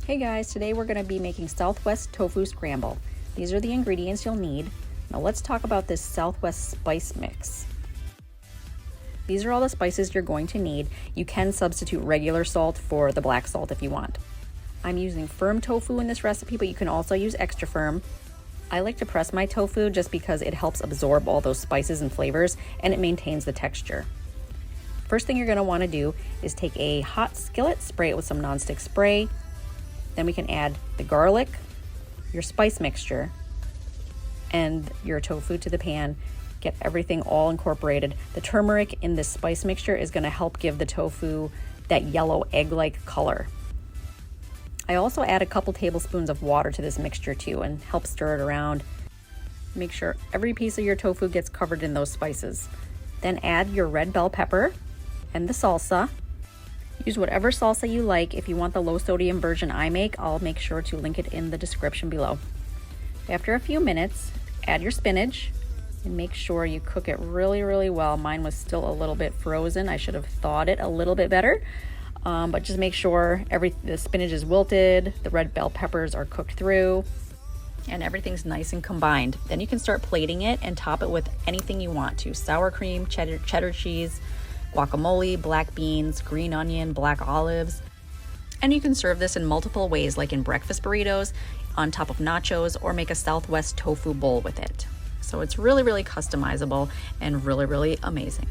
Hey guys, today we're going to be making Southwest Tofu Scramble. These are the ingredients you'll need. Now let's talk about this Southwest spice mix. These are all the spices you're going to need. You can substitute regular salt for the black salt if you want. I'm using firm tofu in this recipe, but you can also use extra firm. I like to press my tofu just because it helps absorb all those spices and flavors and it maintains the texture. First thing you're going to want to do is take a hot skillet, spray it with some nonstick spray. Then we can add the garlic, your spice mixture, and your tofu to the pan. Get everything all incorporated. The turmeric in this spice mixture is going to help give the tofu that yellow egg-like color. I also add a couple tablespoons of water to this mixture too and help stir it around. Make sure every piece of your tofu gets covered in those spices. Then add your red bell pepper and the salsa. Use whatever salsa you like. If you want the low sodium version I make, I'll make sure to link it in the description below. After a few minutes, add your spinach and make sure you cook it really well. Mine was still a little bit frozen. I should have thawed it a little bit better. But just make sure the spinach is wilted, the red bell peppers are cooked through, and everything's nice and combined. Then you can start plating it and top it with anything you want to. Sour cream, cheddar cheese, guacamole, black beans, green onion, black olives. And you can serve this in multiple ways, like in breakfast burritos, on top of nachos, or make a Southwest tofu bowl with it. So it's really customizable and really amazing.